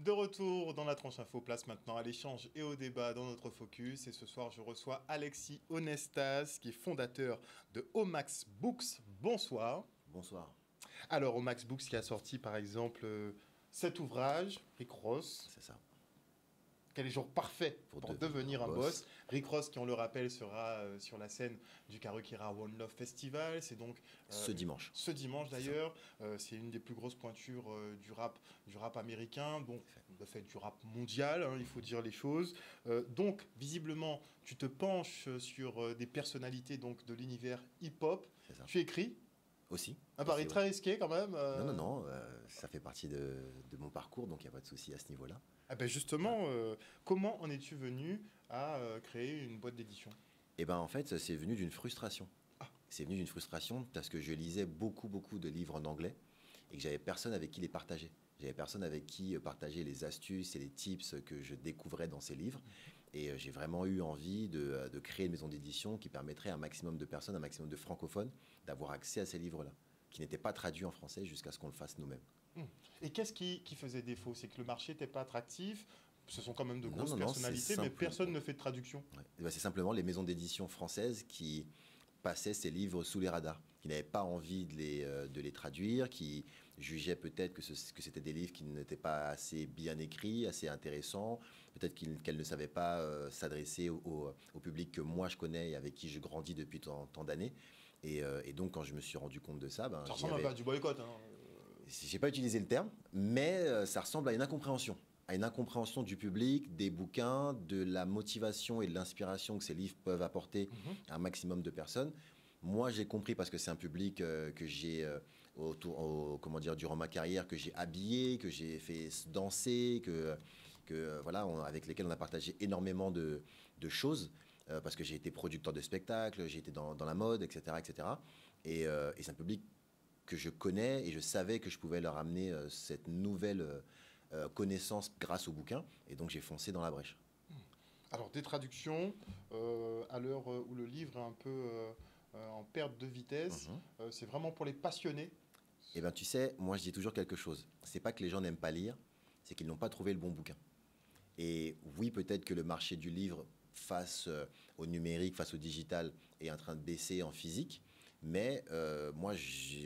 De retour dans la tranche info, place maintenant à l'échange et au débat dans notre focus. Et ce soir, je reçois Alexis Onestas, qui est fondateur de Omax Books. Bonsoir. Bonsoir. Alors, Omax Books qui a sorti par exemple cet ouvrage, Rick Ross. C'est ça. Quel est le jour parfait pour devenir un boss. Rick Ross, qui on le rappelle, sera sur la scène du Karukira One Love Festival. C'est donc ce dimanche. Ce dimanche d'ailleurs. C'est une des plus grosses pointures du rap américain. Bon, de fait du rap mondial, hein, il faut dire les choses. Donc, visiblement, tu te penches sur des personnalités donc, de l'univers hip-hop. Tu écris aussi. Un pari très risqué quand même. Non, ça fait partie de mon parcours, donc il n'y a pas de souci à ce niveau-là. Ah ben justement, comment en es-tu venu à créer une boîte d'édition? Eh ben en fait, c'est venu d'une frustration. C'est venu d'une frustration parce que je lisais beaucoup de livres en anglais et que j'avais personne avec qui les partager. J'avais personne avec qui partager les astuces et les tips que je découvrais dans ces livres. Et j'ai vraiment eu envie de créer une maison d'édition qui permettrait à un maximum de personnes, un maximum de francophones, d'avoir accès à ces livres-là, qui n'étaient pas traduits en français jusqu'à ce qu'on le fasse nous-mêmes. Et qu'est-ce qui faisait défaut? C'est que le marché n'était pas attractif? Ce sont quand même de grosses personnalités, mais personne ne fait de traduction. Ouais. Ben, c'est simplement les maisons d'édition françaises qui passaient ces livres sous les radars, qui n'avaient pas envie de les traduire, qui jugeaient peut-être que c'était des livres qui n'étaient pas assez bien écrits, assez intéressants, peut-être qu'elles ne savaient pas s'adresser au public que moi je connais et avec qui je grandis depuis tant d'années. Et donc quand je me suis rendu compte de ça... ça ressemble un peu à du boycott. Hein. J'ai pas utilisé le terme, mais ça ressemble à une incompréhension. À une incompréhension du public, des bouquins, de la motivation et de l'inspiration que ces livres peuvent apporter à un maximum de personnes. Moi, j'ai compris parce que c'est un public que j'ai durant ma carrière, que j'ai habillé, que j'ai fait danser, voilà, avec lesquels on a partagé énormément de choses. Parce que j'ai été producteur de spectacles, j'ai été dans la mode, etc., etc. Et c'est un public que je connais et je savais que je pouvais leur amener cette nouvelle connaissance grâce au bouquin. Et donc, j'ai foncé dans la brèche. Alors, des traductions, à l'heure où le livre est un peu en perte de vitesse, c'est vraiment pour les passionnés. Eh bien, tu sais, moi, je dis toujours quelque chose. C'est pas que les gens n'aiment pas lire, c'est qu'ils n'ont pas trouvé le bon bouquin. Et oui, peut-être que le marché du livre face au numérique, face au digital, est en train de baisser en physique. Mais moi,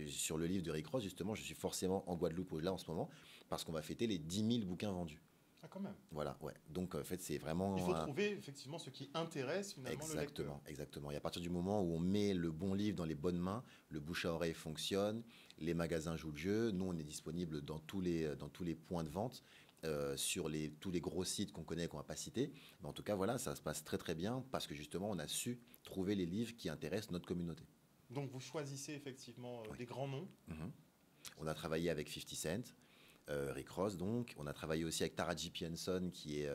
sur le livre de Rick Ross, justement, je suis forcément en Guadeloupe là en ce moment, parce qu'on va fêter les 10 000 bouquins vendus. Ah, quand même. Voilà, ouais. Donc, en fait, c'est vraiment... Il faut trouver, effectivement, ce qui intéresse, finalement, le lecteur. Exactement. Et à partir du moment où on met le bon livre dans les bonnes mains, le bouche à oreille fonctionne, les magasins jouent le jeu. Nous, on est disponible dans tous les points de vente, sur tous les gros sites qu'on connaît et qu'on ne va pas citer. Mais en tout cas, voilà, ça se passe très, très bien, parce que, justement, on a su trouver les livres qui intéressent notre communauté. Donc vous choisissez effectivement des grands noms. On a travaillé avec 50 Cent, Rick Ross donc. On a travaillé aussi avec Taraji P. Henson, qui est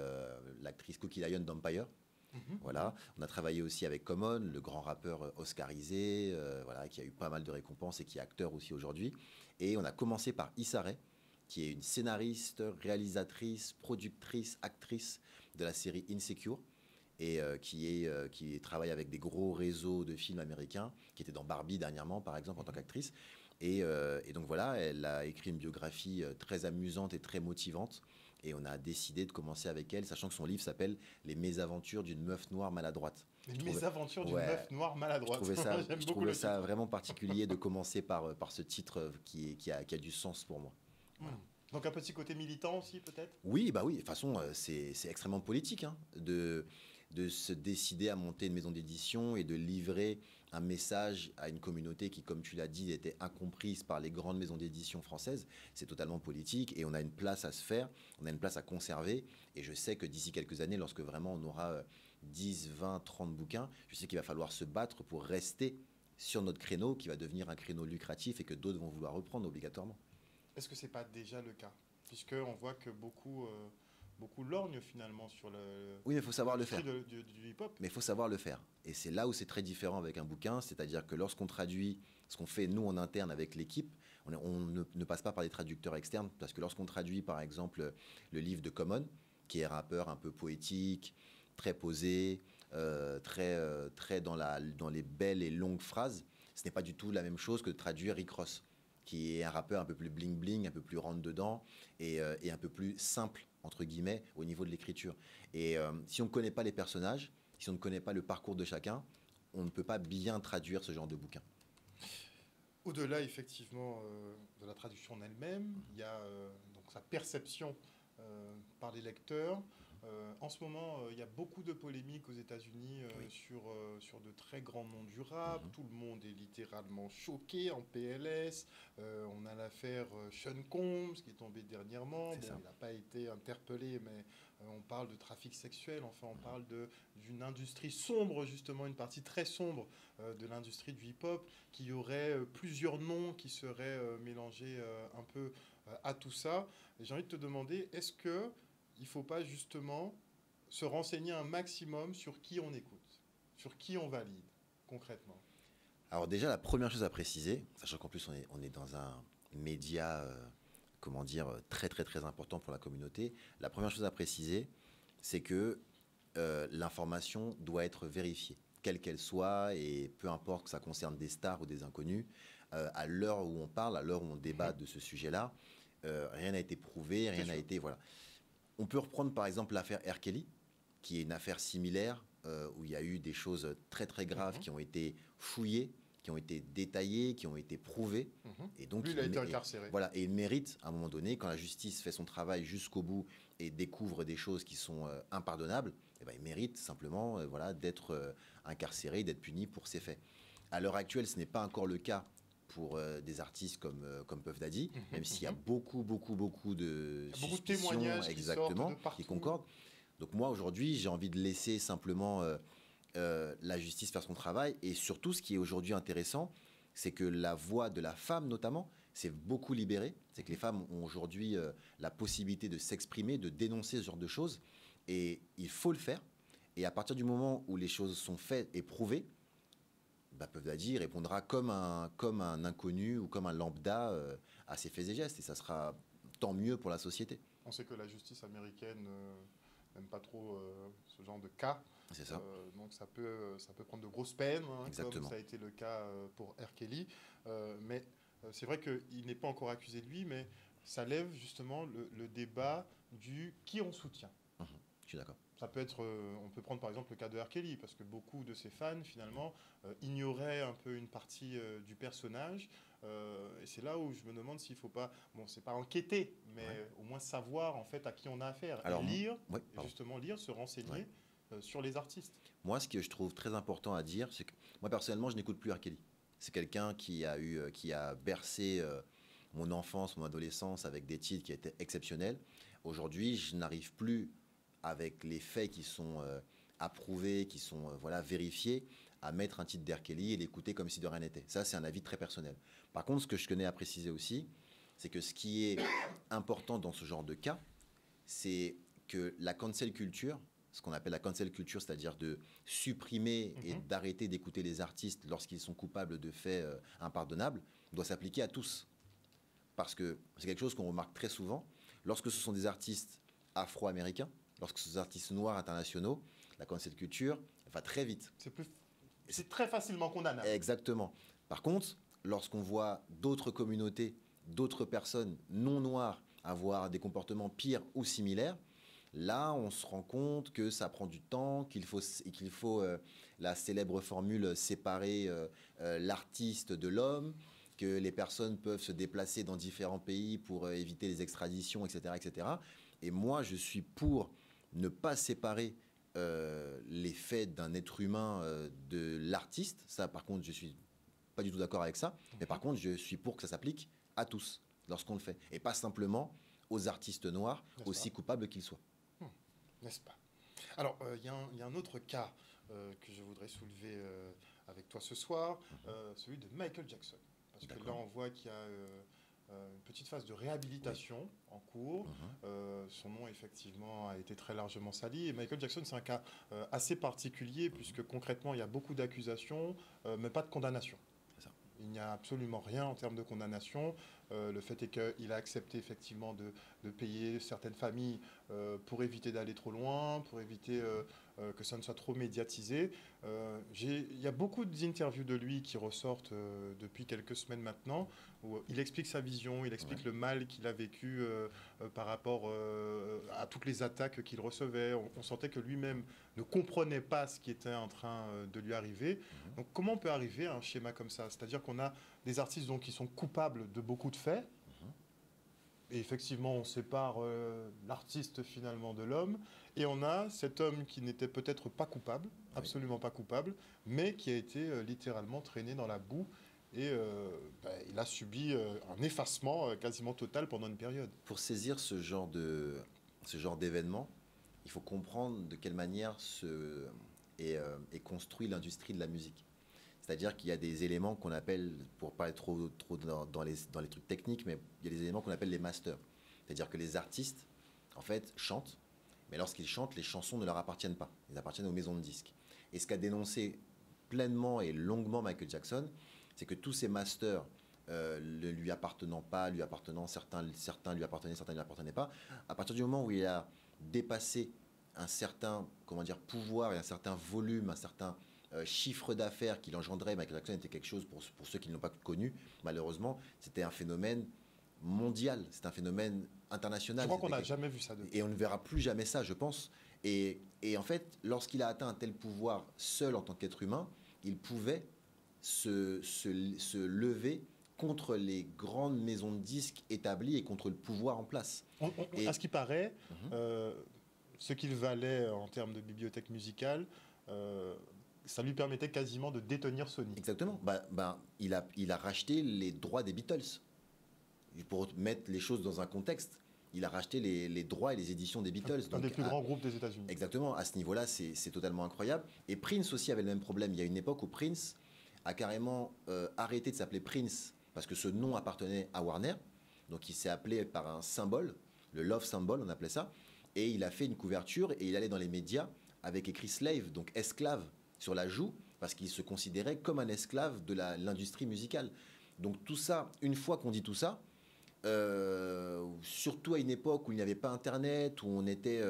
l'actrice Cookie Lion d'Empire. Voilà. On a travaillé aussi avec Common, le grand rappeur oscarisé, voilà, qui a eu pas mal de récompenses et qui est acteur aussi aujourd'hui. Et on a commencé par Issa Rae, qui est une scénariste, réalisatrice, productrice, actrice de la série Insecure. Et qui travaille avec des gros réseaux de films américains, qui était dans Barbie dernièrement, par exemple, en tant qu'actrice. Et donc voilà, elle a écrit une biographie très amusante et très motivante. Et on a décidé de commencer avec elle, sachant que son livre s'appelle « Les mésaventures d'une meuf noire maladroite ». Les mésaventures d'une meuf noire maladroite. Je trouvais ça vraiment particulier de commencer par ce titre qui a du sens pour moi. Voilà. Donc un petit côté militant aussi, peut-être? Oui, bah oui. De toute façon, c'est extrêmement politique de se décider à monter une maison d'édition et de livrer un message à une communauté qui, comme tu l'as dit, était incomprise par les grandes maisons d'édition françaises. C'est totalement politique et on a une place à se faire, on a une place à conserver. Et je sais que d'ici quelques années, lorsque vraiment on aura 10, 20, 30 bouquins, je sais qu'il va falloir se battre pour rester sur notre créneau qui va devenir un créneau lucratif et que d'autres vont vouloir reprendre obligatoirement. Est-ce que ce n'est pas déjà le cas? Puisqu'on voit que beaucoup lorgnent finalement sur le... Oui, mais il faut savoir le faire. Du hip-hop. Mais il faut savoir le faire. Et c'est là où c'est très différent avec un bouquin, c'est-à-dire que lorsqu'on traduit, ce qu'on fait nous en interne avec l'équipe, on ne passe pas par des traducteurs externes, parce que lorsqu'on traduit par exemple le livre de Common, qui est un rappeur un peu poétique, très posé, très dans les belles et longues phrases, ce n'est pas du tout la même chose que de traduire Rick Ross, qui est un rappeur un peu plus bling-bling, un peu plus rentre-dedans et un peu plus simple entre guillemets, au niveau de l'écriture. Et si on ne connaît pas les personnages, si on ne connaît pas le parcours de chacun, on ne peut pas bien traduire ce genre de bouquin. Au-delà, effectivement, de la traduction en elle-même, il y a donc sa perception par les lecteurs. En ce moment, il y a beaucoup de polémiques aux États-Unis Oui. sur de très grands noms du rap. Mhm. Tout le monde est littéralement choqué en PLS. On a l'affaire Sean Combs qui est tombée dernièrement. C'est Bon, ça. il n'a pas été interpellé, mais on parle de trafic sexuel. Enfin, on parle d'une industrie sombre, justement, une partie très sombre de l'industrie du hip-hop, qui aurait plusieurs noms qui seraient mélangés un peu à tout ça. Et j'ai envie de te demander, est-ce que il ne faut pas justement se renseigner un maximum sur qui on écoute, sur qui on valide concrètement? Alors déjà, la première chose à préciser, sachant qu'en plus on est dans un média, comment dire, très très très important pour la communauté, la première chose à préciser, c'est que l'information doit être vérifiée, quelle qu'elle soit, et peu importe que ça concerne des stars ou des inconnus, à l'heure où on parle, à l'heure où on débat de ce sujet-là, rien n'a été prouvé, rien n'a été... Voilà. On peut reprendre par exemple l'affaire R. Kelly, qui est une affaire similaire, où il y a eu des choses très très graves qui ont été fouillées, qui ont été détaillées, qui ont été prouvées. Et donc, Lui, il a été incarcéré. Voilà, et il mérite, à un moment donné, quand la justice fait son travail jusqu'au bout et découvre des choses qui sont impardonnables, eh ben, il mérite simplement voilà, d'être incarcéré, d'être puni pour ses faits. À l'heure actuelle, ce n'est pas encore le cas pour des artistes comme Puff Daddy, même s'il y a beaucoup de beaucoup de témoignages exactement, qui sortent de qui concordent. Donc moi, aujourd'hui, j'ai envie de laisser simplement la justice faire son travail. Et surtout, ce qui est aujourd'hui intéressant, c'est que la voix de la femme, notamment, s'est beaucoup libérée. C'est que les femmes ont aujourd'hui la possibilité de s'exprimer, de dénoncer ce genre de choses. Et il faut le faire. Et à partir du moment où les choses sont faites et prouvées, bah, Puff Daddy répondra comme un inconnu ou comme un lambda à ses faits et gestes. Et ça sera tant mieux pour la société. On sait que la justice américaine n'aime pas trop ce genre de cas. C'est ça. Donc ça peut prendre de grosses peines, hein, comme ça a été le cas pour R. Kelly. Mais c'est vrai qu'il n'est pas encore accusé de lui, mais ça lève justement le débat du qui on soutient. Je suis d'accord. Ça peut être, on peut prendre par exemple le cas de R. Kelly, parce que beaucoup de ses fans, finalement, ignoraient un peu une partie du personnage. Et c'est là où je me demande s'il ne faut pas, bon, c'est pas enquêter, mais au moins savoir en fait à qui on a affaire. Alors, et lire, justement lire, se renseigner sur les artistes. Moi, ce que je trouve très important à dire, c'est que moi, personnellement, je n'écoute plus R. Kelly. C'est quelqu'un qui a bercé mon enfance, mon adolescence avec des titres qui étaient exceptionnels. Aujourd'hui, je n'arrive plus, avec les faits qui sont approuvés, qui sont voilà, vérifiés, à mettre un titre d'R. Kelly et l'écouter comme si de rien n'était. Ça, c'est un avis très personnel. Par contre, ce que je tenais à préciser aussi, c'est que ce qui est important dans ce genre de cas, c'est que la cancel culture, ce qu'on appelle la cancel culture, c'est-à-dire de supprimer et d'arrêter d'écouter les artistes lorsqu'ils sont coupables de faits impardonnables, doit s'appliquer à tous. Parce que c'est quelque chose qu'on remarque très souvent. Lorsque ce sont des artistes afro-américains, lorsque ce sont des artistes noirs internationaux, la cancel culture va très vite. C'est très facilement condamnable. Exactement. Par contre, lorsqu'on voit d'autres communautés, d'autres personnes non noires avoir des comportements pires ou similaires, là, on se rend compte que ça prend du temps, qu'il faut la célèbre formule séparer l'artiste de l'homme, que les personnes peuvent se déplacer dans différents pays pour éviter les extraditions, etc., etc. Et moi, je suis pour ne pas séparer les faits d'un être humain de l'artiste. Ça, par contre, je suis pas du tout d'accord avec ça. Mais par contre, je suis pour que ça s'applique à tous lorsqu'on le fait. Et pas simplement aux artistes noirs, aussi coupables qu'ils soient. N'est-ce pas? Alors, il y a un autre cas que je voudrais soulever avec toi ce soir, celui de Michael Jackson. Parce que là, on voit qu'il y a une petite phase de réhabilitation en cours. Son nom, effectivement, a été très largement sali. Et Michael Jackson, c'est un cas assez particulier, puisque concrètement, il y a beaucoup d'accusations, mais pas de condamnation. Il n'y a absolument rien en termes de condamnation. Le fait est qu'il a accepté effectivement de payer certaines familles pour éviter d'aller trop loin, pour éviter que ça ne soit trop médiatisé. Il y a beaucoup d'interviews de lui qui ressortent depuis quelques semaines maintenant, où il explique sa vision, il explique le mal qu'il a vécu par rapport à toutes les attaques qu'il recevait. On sentait que lui-même ne comprenait pas ce qui était en train de lui arriver. Donc comment on peut arriver à un schéma comme ça? C'est-à-dire qu'on a des artistes donc, qui sont coupables de beaucoup de faits, et effectivement, on sépare l'artiste finalement de l'homme. Et on a cet homme qui n'était peut-être pas coupable, absolument pas coupable, mais qui a été littéralement traîné dans la boue. Et il a subi un effacement quasiment total pendant une période. Pour saisir ce genre d'événement, il faut comprendre de quelle manière est construit l'industrie de la musique. C'est-à-dire qu'il y a des éléments qu'on appelle, pour pas être trop dans les trucs techniques, mais il y a des éléments qu'on appelle les masters. C'est-à-dire que les artistes, en fait, chantent, mais lorsqu'ils chantent, les chansons ne leur appartiennent pas. Ils appartiennent aux maisons de disques. Et ce qu'a dénoncé pleinement et longuement Michael Jackson, c'est que tous ces masters ne lui appartenant pas, lui appartenant, certains lui appartenaient, certains ne lui appartenaient pas, à partir du moment où il a dépassé un certain, pouvoir et un certain volume, un certain chiffre d'affaires qu'il engendrait, Michael Jackson était quelque chose, pour ceux qui ne l'ont pas connu, malheureusement, c'était un phénomène mondial, c'est un phénomène international. Je crois qu'on n'a jamais vu ça depuis. Et on ne verra plus jamais ça, je pense. Et en fait, lorsqu'il a atteint un tel pouvoir seul en tant qu'être humain, il pouvait se lever contre les grandes maisons de disques établies et contre le pouvoir en place. À ce qui paraît, ce qu'il valait en termes de bibliothèque musicale, ça lui permettait quasiment de détenir Sony. Exactement. Il a racheté les droits des Beatles. Pour mettre les choses dans un contexte, il a racheté les droits et les éditions des Beatles. Un des plus grands groupes des États-Unis. Exactement. À ce niveau-là, c'est totalement incroyable. Et Prince aussi avait le même problème. Il y a une époque où Prince a carrément arrêté de s'appeler Prince parce que ce nom appartenait à Warner. Donc il s'est appelé par un symbole, le Love Symbol, on appelait ça. Et il a fait une couverture et il allait dans les médias avec écrit slave, donc esclave, sur la joue, parce qu'il se considérait comme un esclave de l'industrie musicale. Donc tout ça, une fois qu'on dit tout ça, surtout à une époque où il n'y avait pas Internet, où on était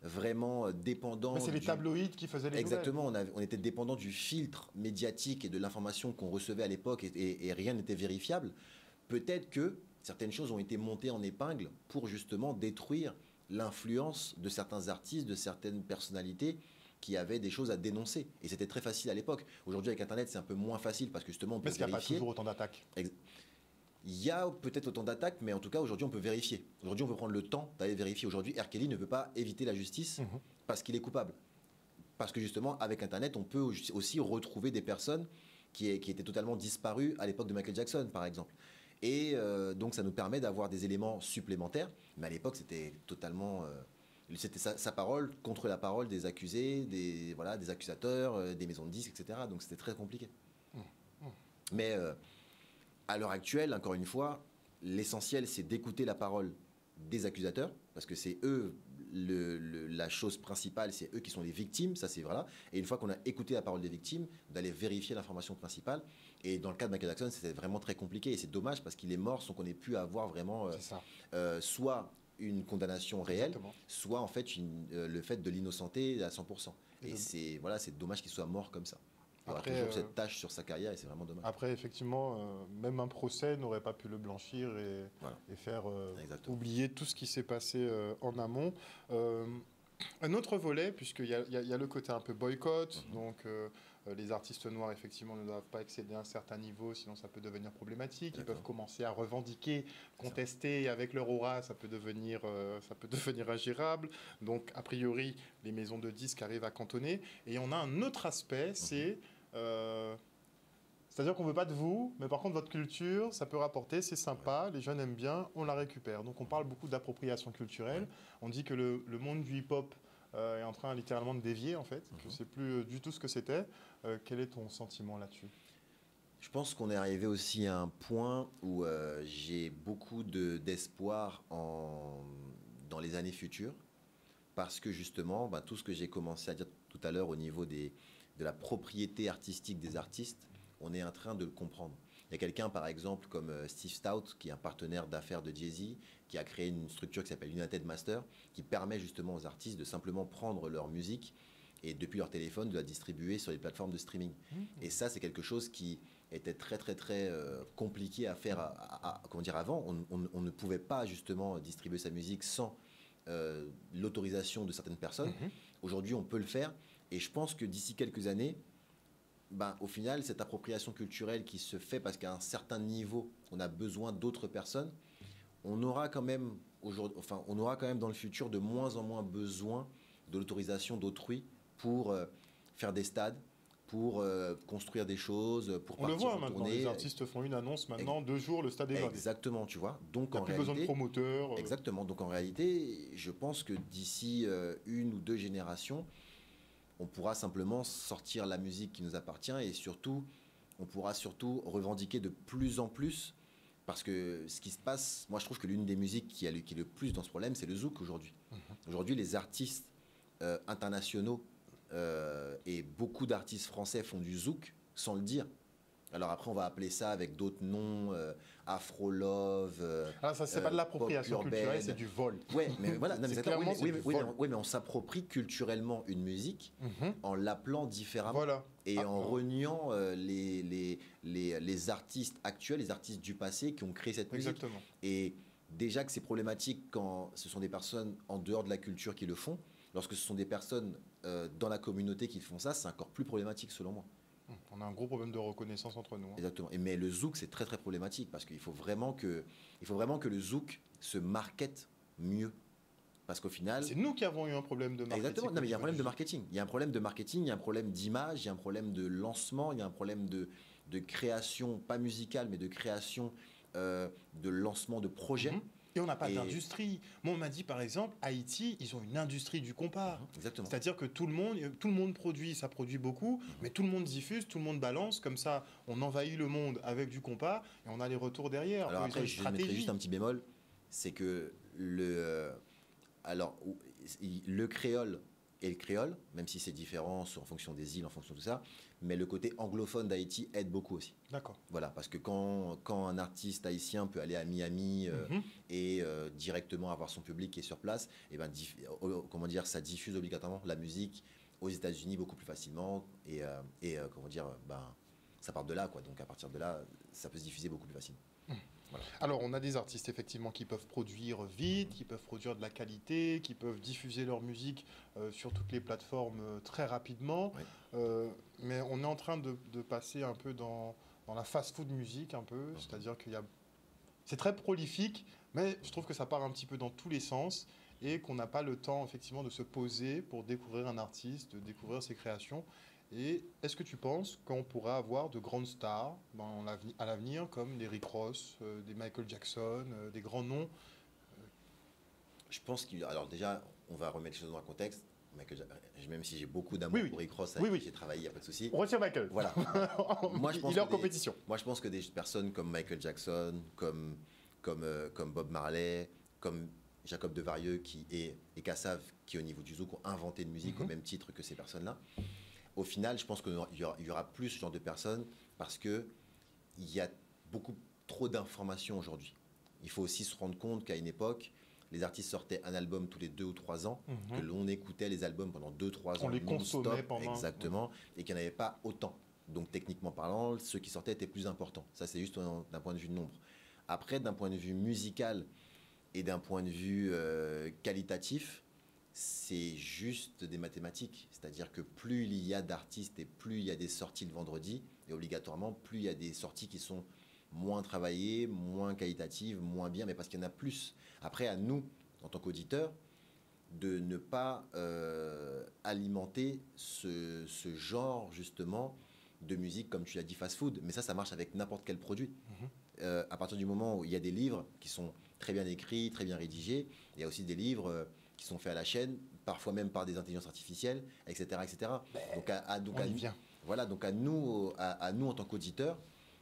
vraiment dépendant... Mais c'est les tabloïds qui faisaient les Exactement, on était dépendant du filtre médiatique et de l'information qu'on recevait à l'époque et rien n'était vérifiable. Peut-être que certaines choses ont été montées en épingle pour justement détruire l'influence de certains artistes, de certaines personnalités qui avaient des choses à dénoncer. Et c'était très facile à l'époque. Aujourd'hui, avec Internet, c'est un peu moins facile parce que justement, on peut vérifier. Mais est-ce qu'il n'y a pas toujours autant d'attaques ? Il y a peut-être autant d'attaques, mais en tout cas, aujourd'hui, on peut vérifier. Aujourd'hui, on peut prendre le temps d'aller vérifier. Aujourd'hui, R. Kelly ne peut pas éviter la justice parce qu'il est coupable. Parce que justement, avec Internet, on peut aussi retrouver des personnes qui étaient totalement disparues à l'époque de Michael Jackson, par exemple. Et donc, ça nous permet d'avoir des éléments supplémentaires. Mais à l'époque, c'était totalement... c'était sa parole contre la parole des accusés, des accusateurs, des maisons de disques, etc. Donc, c'était très compliqué. Mais... à l'heure actuelle, encore une fois, l'essentiel, c'est d'écouter la parole des accusateurs, parce que c'est eux la chose principale, c'est eux qui sont les victimes, ça c'est voilà. Et une fois qu'on a écouté la parole des victimes, d'aller vérifier l'information principale. Et dans le cas de Michael Jackson, c'était vraiment très compliqué, et c'est dommage parce qu'il est mort sans qu'on ait pu avoir vraiment soit une condamnation réelle, soit en fait le fait de l'innocenter à 100%. Et c'est dommage qu'il soit mort comme ça. Il y aura toujours cette tâche sur sa carrière et c'est vraiment dommage. Après, effectivement, même un procès n'aurait pas pu le blanchir et faire oublier tout ce qui s'est passé en amont. Un autre volet, puisqu'il y a le côté un peu boycott, donc les artistes noirs, effectivement, ne doivent pas excéder un certain niveau, sinon ça peut devenir problématique. Ils peuvent commencer à revendiquer, contester, avec leur aura, ça peut devenir ingérable. Donc, a priori, les maisons de disques arrivent à cantonner. Et on a un autre aspect, c'est-à-dire qu'on ne veut pas de vous, mais par contre votre culture, ça peut rapporter, c'est sympa, les jeunes aiment bien, on la récupère. Donc on parle beaucoup d'appropriation culturelle. On dit que le monde du hip-hop est en train littéralement de dévier en fait, que c'est plus du tout ce que c'était. Quel est ton sentiment là-dessus ? Je pense qu'on est arrivé aussi à un point où j'ai beaucoup d'espoir dans les années futures, parce que justement, tout ce que j'ai commencé à dire tout à l'heure au niveau de la propriété artistique des artistes, on est en train de le comprendre. Il y a quelqu'un, par exemple, comme Steve Stout, qui est un partenaire d'affaires de Jay-Z, qui a créé une structure qui s'appelle United Master, qui permet justement aux artistes de simplement prendre leur musique et depuis leur téléphone de la distribuer sur les plateformes de streaming. Et ça, c'est quelque chose qui était très compliqué à faire comment dire, avant. On ne pouvait pas justement distribuer sa musique sans l'autorisation de certaines personnes. Aujourd'hui, on peut le faire. Et je pense que d'ici quelques années, au final, cette appropriation culturelle qui se fait parce qu'à un certain niveau, on a besoin d'autres personnes, on aura quand même dans le futur de moins en moins besoin de l'autorisation d'autrui pour faire des stades, pour construire des choses, pour on partir le voit en maintenant, tournée. les artistes font une annonce maintenant, 2 jours, le stade est vide. Exactement, tu vois. Donc, il n'y a plus besoin de promoteurs. Exactement. Donc en réalité, je pense que d'ici 1 ou 2 générations, on pourra simplement sortir la musique qui nous appartient et surtout, on pourra surtout revendiquer de plus en plus. Parce que ce qui se passe, moi je trouve que l'une des musiques qui est le plus dans ce problème, c'est le zouk aujourd'hui. Aujourd'hui, les artistes internationaux et beaucoup d'artistes français font du zouk sans le dire. Alors après, on va appeler ça avec d'autres noms, Afro Love. Alors ça, c'est pas de l'appropriation culturelle, c'est du vol. Ouais, mais voilà, non, mais clairement, oui, mais on s'approprie culturellement une musique en l'appelant différemment. Voilà. Et en reniant les artistes actuels, les artistes du passé qui ont créé cette musique. Exactement. Et déjà que c'est problématique quand ce sont des personnes en dehors de la culture qui le font, lorsque ce sont des personnes dans la communauté qui font ça, c'est encore plus problématique selon moi. On a un gros problème de reconnaissance entre nous. Exactement. Mais le zouk, c'est très problématique parce qu'il faut vraiment que le zouk se markete mieux. Parce qu'au final... C'est nous qui avons eu un problème de marketing. Exactement. Non, mais il y a un problème de marketing. Il y a un problème de marketing, il y a un problème d'image, il y a un problème de lancement, il y a un problème de création, pas musicale, mais de création, de lancement de projets. Et on n'a pas d'industrie. Moi, on m'a dit, par exemple, Haïti, ils ont une industrie du compas. Exactement. C'est-à-dire que tout le monde produit, ça produit beaucoup, mais tout le monde diffuse, tout le monde balance. Comme ça, on envahit le monde avec du compas et on a les retours derrière. Alors après, je mettrais juste un petit bémol, c'est que le créole et le créole, même si c'est différent en fonction des îles, en fonction de tout ça, mais le côté anglophone d'Haïti aide beaucoup aussi. D'accord. Voilà, parce que quand un artiste haïtien peut aller à Miami et directement avoir son public qui est sur place, et comment dire, ça diffuse obligatoirement la musique aux États-Unis beaucoup plus facilement et comment dire, ça part de là, quoi. Donc à partir de là, ça peut se diffuser beaucoup plus facilement. Voilà. Alors, on a des artistes effectivement qui peuvent produire vite, qui peuvent produire de la qualité, qui peuvent diffuser leur musique sur toutes les plateformes très rapidement. Oui. Mais on est en train de passer un peu dans la fast-food musique, un peu. C'est-à-dire c'est très prolifique, mais je trouve que ça part un petit peu dans tous les sens et qu'on n'a pas le temps effectivement de se poser pour découvrir un artiste, de découvrir ses créations. Et est-ce que tu penses qu'on pourra avoir de grandes stars à l'avenir, comme des Rick Ross, des Michael Jackson, des grands noms Je pense alors déjà, on va remettre les choses dans un contexte. Même si j'ai beaucoup d'amour pour Rick Ross, avec qui j'ai travaillé, il n'y a pas de souci. On retire Michael. Voilà. Moi, je pense il est en compétition. Moi, je pense que des personnes comme Michael Jackson, comme Bob Marley, comme Jacob Devarieux et Kassav, qui au niveau du zouk ont inventé une musique au même titre que ces personnes-là. Au final, je pense qu'il y aura plus ce genre de personnes parce qu'il y a beaucoup trop d'informations aujourd'hui. Il faut aussi se rendre compte qu'à une époque, les artistes sortaient un album tous les 2 ou 3 ans, que l'on écoutait les albums pendant 2-3 ans. On les consommait pendant... Exactement, et qu'il n'y en avait pas autant. Donc techniquement parlant, ceux qui sortaient étaient plus importants. Ça, c'est juste d'un point de vue de nombre. Après, d'un point de vue musical et d'un point de vue qualitatif, c'est juste des mathématiques. C'est-à-dire que plus il y a d'artistes et plus il y a des sorties le vendredi, et obligatoirement, plus il y a des sorties qui sont moins travaillées, moins qualitatives, moins bien, mais parce qu'il y en a plus. Après, à nous, en tant qu'auditeurs, de ne pas alimenter ce genre, justement, de musique, comme tu l'as dit, fast-food. Mais ça marche avec n'importe quel produit. À partir du moment où il y a des livres qui sont très bien écrits, très bien rédigés, il y a aussi des livres... qui sont faits à la chaîne, parfois même par des intelligences artificielles, etc. etc. Donc à nous en tant qu'auditeurs,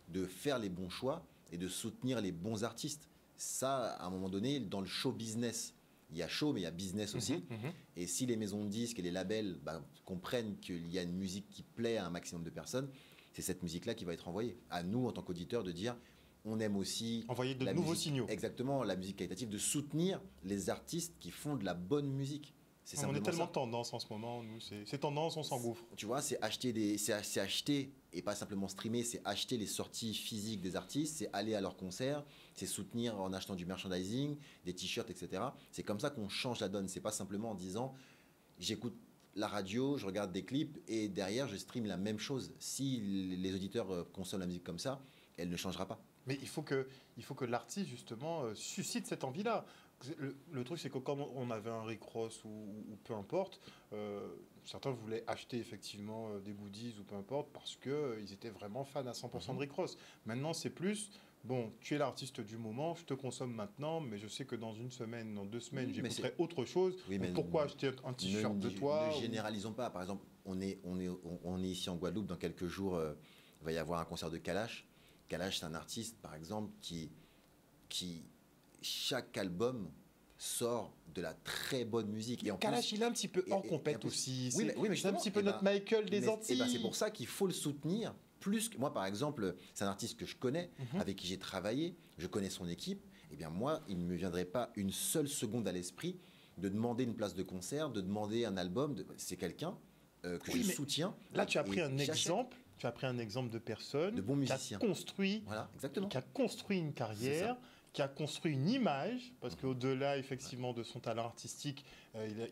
de faire les bons choix et de soutenir les bons artistes. Ça, à un moment donné, dans le show business, il y a show, mais il y a business aussi. Et si les maisons de disques et les labels comprennent qu'il y a une musique qui plaît à un maximum de personnes, c'est cette musique-là qui va être envoyée. À nous, en tant qu'auditeurs, de dire, on aime aussi... Envoyer de nouveaux signaux. Exactement, la musique qualitative, de soutenir les artistes qui font de la bonne musique. On est tellement tendance en ce moment, nous, c'est tendance, on s'engouffre. Tu vois, c'est acheter, et pas simplement streamer, c'est acheter les sorties physiques des artistes, c'est aller à leurs concerts, c'est soutenir en achetant du merchandising, des t-shirts, etc. C'est comme ça qu'on change la donne. C'est pas simplement en disant, j'écoute la radio, je regarde des clips, et derrière, je stream la même chose. Si les auditeurs consomment la musique comme ça, elle ne changera pas. Mais il faut que l'artiste, justement, suscite cette envie-là. Le truc, c'est que quand on avait un Rick Ross ou peu importe, certains voulaient acheter effectivement des goodies ou peu importe parce qu'ils étaient vraiment fans à 100% de Rick Ross. Maintenant, c'est plus, bon, tu es l'artiste du moment, je te consomme maintenant, mais je sais que dans une semaine, dans 2 semaines, j'écouterai autre chose. Oui, mais pourquoi acheter un t-shirt de toi? Ne généralisons pas. Par exemple, on est ici en Guadeloupe, dans quelques jours, il va y avoir un concert de Kalash. Kalash, c'est un artiste, par exemple, qui chaque album sort de la très bonne musique. Et en Kalash, il est un petit peu en compète aussi. Oui, mais c'est un petit peu notre Michael des Antilles. C'est pour ça qu'il faut le soutenir. Plus que moi, par exemple, c'est un artiste que je connais, avec qui j'ai travaillé, je connais son équipe. Eh bien, moi, il ne me viendrait pas une seule seconde à l'esprit de demander une place de concert, de demander un album. C'est quelqu'un que je soutiens. Là, tu as pris un exemple. Tu as pris un exemple de personne de bons musiciens. Qui a construit une carrière, qui a construit une image, parce qu'au-delà effectivement de son talent artistique,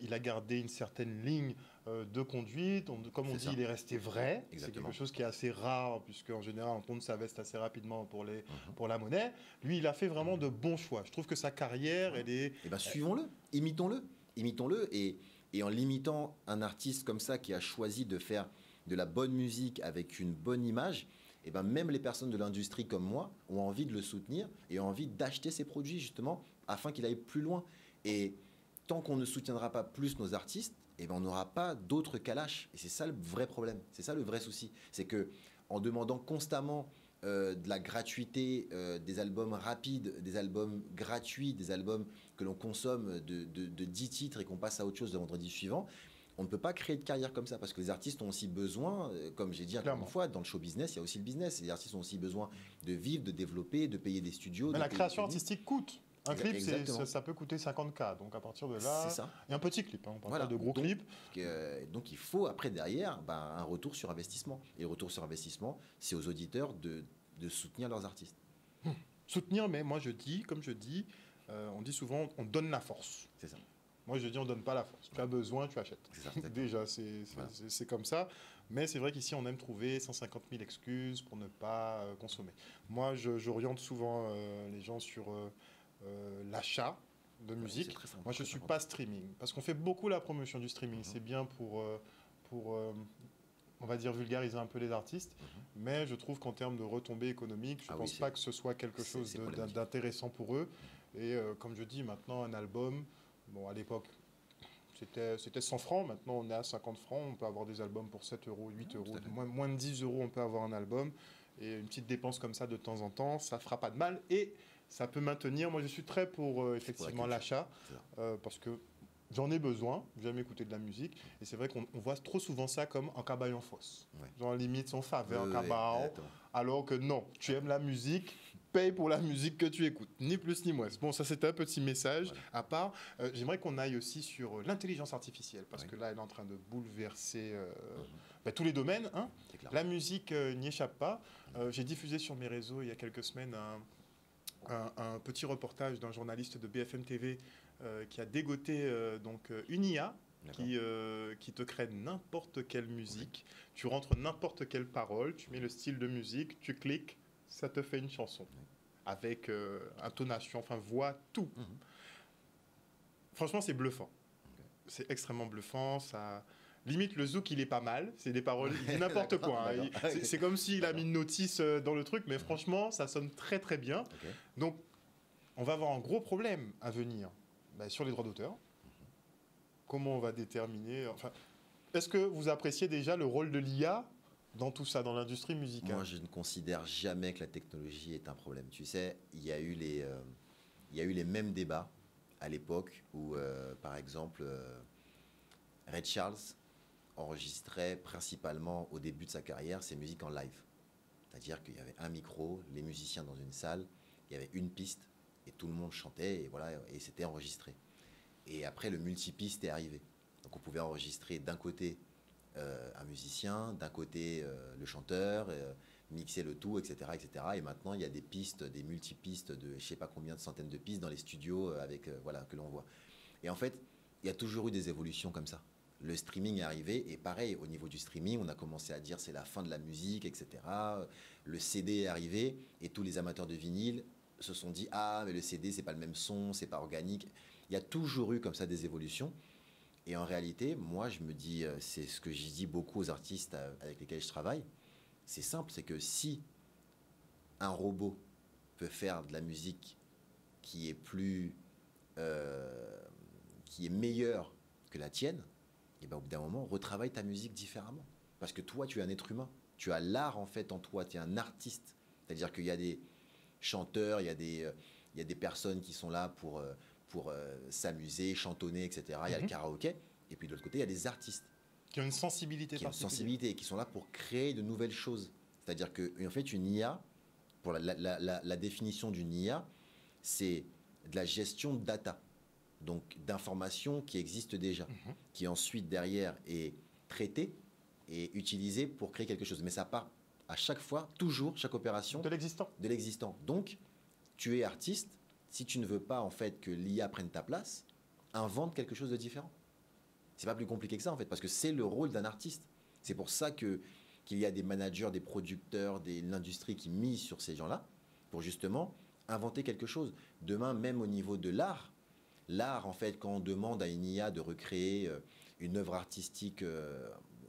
il a gardé une certaine ligne de conduite. Comme on dit, il est resté vrai. C'est quelque chose qui est assez rare, puisqu'en général, on tourne sa veste assez rapidement pour la monnaie. Lui, il a fait vraiment de bons choix. Je trouve que sa carrière, elle est... Eh bien, suivons-le, imitons-le. Et en limitant un artiste comme ça qui a choisi de faire de la bonne musique avec une bonne image, et ben même les personnes de l'industrie comme moi ont envie de le soutenir et ont envie d'acheter ses produits justement afin qu'il aille plus loin. Et tant qu'on ne soutiendra pas plus nos artistes, et ben on n'aura pas d'autres Kalash. Et c'est ça le vrai problème, c'est ça le vrai souci. C'est que en demandant constamment de la gratuité, des albums rapides, des albums gratuits, des albums que l'on consomme de 10 titres et qu'on passe à autre chose le vendredi suivant, on ne peut pas créer de carrière comme ça parce que les artistes ont aussi besoin, comme j'ai dit encore une fois, dans le show business, il y a aussi le business. Les artistes ont aussi besoin de vivre, de développer, de payer des studios. Mais la création artistique coûte. Un clip, ça peut coûter 50K. Donc à partir de là, c'est ça. Et un petit clip, on parle pas de gros clips. Donc il faut après derrière un retour sur investissement. Et le retour sur investissement, c'est aux auditeurs de soutenir leurs artistes. Soutenir, mais moi comme je dis, on dit souvent, on donne la force. C'est ça. Moi, je dis, on ne donne pas la force. Tu as besoin, tu achètes. Déjà, c'est comme ça. Mais c'est vrai qu'ici, on aime trouver 150 000 excuses pour ne pas consommer. Moi, j'oriente souvent les gens sur l'achat de musique. Moi, je ne suis pas streaming. Parce qu'on fait beaucoup la promotion du streaming. C'est bien pour on va dire, vulgariser un peu les artistes. Mais je trouve qu'en termes de retombées économiques, je ne pense pas que ce soit quelque chose d'intéressant pour eux. Et comme je dis, maintenant, un album... Bon, à l'époque, c'était 100 francs. Maintenant, on est à 50 francs. On peut avoir des albums pour 7 euros, 8 euros. Moins de 10 euros, on peut avoir un album. Et une petite dépense comme ça de temps en temps, ça ne fera pas de mal. Et ça peut maintenir. Moi, je suis très pour effectivement l'achat. Parce que j'en ai besoin. J'aime écouter de la musique. Et c'est vrai qu'on voit trop souvent ça comme un cabaye en fosse. Genre, limite, son faveur, un cabaye. Alors que non, tu aimes la musique. Paye pour la musique que tu écoutes, ni plus ni moins. Bon, ça c'était un petit message. À part, j'aimerais qu'on aille aussi sur l'intelligence artificielle, parce que là, elle est en train de bouleverser tous les domaines. Hein. La musique n'y échappe pas. J'ai diffusé sur mes réseaux il y a quelques semaines un petit reportage d'un journaliste de BFM TV qui a dégoté une IA qui te crée n'importe quelle musique. Tu rentres n'importe quelle parole, tu mets le style de musique, tu cliques, ça te fait une chanson avec intonation, enfin voix, tout. Franchement, c'est bluffant. C'est extrêmement bluffant. Ça... Limite, le zouk, il est pas mal. C'est des paroles, n'importe quoi. Hein. C'est comme s'il a mis une notice dans le truc, mais franchement, ça sonne très très bien. Donc, on va avoir un gros problème à venir sur les droits d'auteur. Comment on va déterminer... Enfin, est-ce que vous appréciez déjà le rôle de l'IA dans tout ça, dans l'industrie musicale? Moi, je ne considère jamais que la technologie est un problème. Tu sais, il y a eu les mêmes débats à l'époque où, par exemple, Ray Charles enregistrait principalement au début de sa carrière ses musiques en live. C'est-à-dire qu'il y avait un micro, les musiciens dans une salle, il y avait une piste et tout le monde chantait et voilà, et c'était enregistré. Et après, le multipiste est arrivé. Donc on pouvait enregistrer d'un côté un musicien, d'un côté le chanteur, mixer le tout, etc., etc. Et maintenant, il y a des pistes, des multipistes de je ne sais pas combien de centaines de pistes dans les studios voilà, que l'on voit. Et en fait, il y a toujours eu des évolutions comme ça. Le streaming est arrivé et pareil, au niveau du streaming, on a commencé à dire c'est la fin de la musique, etc. Le CD est arrivé et tous les amateurs de vinyle se sont dit ah mais le CD c'est pas le même son, c'est pas organique. Il y a toujours eu comme ça des évolutions. Et en réalité, moi je me dis, c'est ce que je dis beaucoup aux artistes avec lesquels je travaille, c'est simple, c'est que si un robot peut faire de la musique qui est plus, qui est meilleure que la tienne, et ben au bout d'un moment, retravaille ta musique différemment. Parce que toi, tu es un être humain. Tu as l'art en fait en toi, tu es un artiste. C'est-à-dire qu'il y a des chanteurs, il y a des personnes qui sont là pour s'amuser, chantonner, etc. Il y a le karaoké. Et puis de l'autre côté, il y a des artistes Qui ont une sensibilité qui ont une particulière. sensibilité et qui sont là pour créer de nouvelles choses. C'est-à-dire qu'en fait, une IA, pour la définition d'une IA, c'est de la gestion de data, donc d'informations qui existent déjà, qui ensuite derrière est traitée et utilisée pour créer quelque chose. Mais ça part à chaque fois, toujours, chaque opération, De l'existant. de l'existant. Donc, tu es artiste, si tu ne veux pas en fait que l'IA prenne ta place, invente quelque chose de différent. C'est pas plus compliqué que ça en fait, parce que c'est le rôle d'un artiste. C'est pour ça qu'il y a des managers, des producteurs, l'industrie qui mise sur ces gens-là pour justement inventer quelque chose. Demain, même au niveau de l'art, en fait, quand on demande à une IA de recréer une œuvre artistique,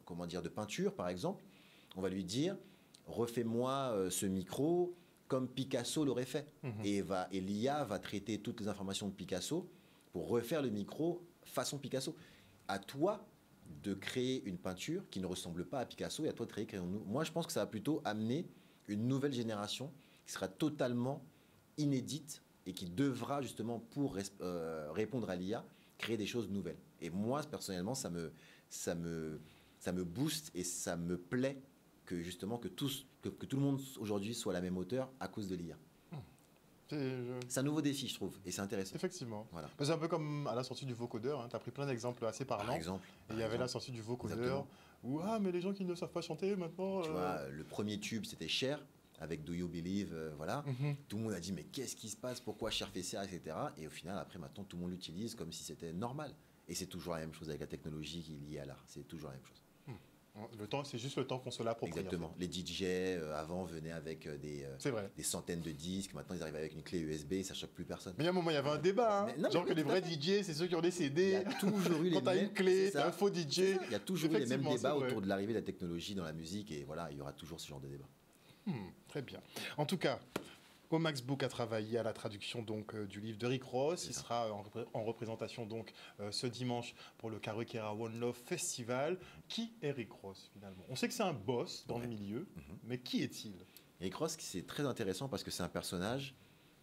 comment dire, de peinture par exemple, on va lui dire refais-moi ce micro comme Picasso l'aurait fait. Et l'IA va traiter toutes les informations de Picasso pour refaire le micro façon Picasso. À toi de créer une peinture qui ne ressemble pas à Picasso et à toi de créer moi, je pense que ça va plutôt amener une nouvelle génération qui sera totalement inédite et qui devra justement, pour répondre à l'IA, créer des choses nouvelles. Et moi, personnellement, ça me booste et ça me plaît que justement que tout le monde aujourd'hui soit à la même hauteur à cause de l'IA. C'est un nouveau défi, je trouve, et c'est intéressant. Effectivement. Voilà. C'est un peu comme à la sortie du vocodeur, hein. Tu as pris plein d'exemples assez parlants. Par exemple. Et il y avait la sortie du vocodeur, Exactement. où mais les gens qui ne savent pas chanter maintenant... Tu vois, le premier tube, c'était Cher, avec Do You Believe, voilà. Tout le monde a dit, mais qu'est-ce qui se passe? Pourquoi Cher fait ça, etc. Et au final, après, maintenant, tout le monde l'utilise comme si c'était normal. Et c'est toujours la même chose avec la technologie qui est liée à l'art. C'est toujours la même chose. Le temps, c'est juste le temps qu'on se l'approprie. Exactement. En fait. Les DJ avant venaient avec des centaines de disques. Maintenant, ils arrivent avec une clé USB et ça choque plus personne. Mais il y a un moment, il y avait un débat. Hein. Genre que les vrais DJ, c'est ceux qui ont des CD. Il y a toujours eu les mêmes. Quand tu as une clé, tu as un faux DJ. Il y a toujours eu les mêmes débats autour de l'arrivée de la technologie dans la musique. Et voilà, il y aura toujours ce genre de débat. Très bien. En tout cas, Omax Book a travaillé à la traduction donc du livre de Rick Ross. Il sera en représentation donc ce dimanche pour le Karukera One Love Festival. Qui est Rick Ross finalement? On sait que c'est un boss dans le milieu, mais qui est-il? Rick Ross, c'est très intéressant parce que c'est un personnage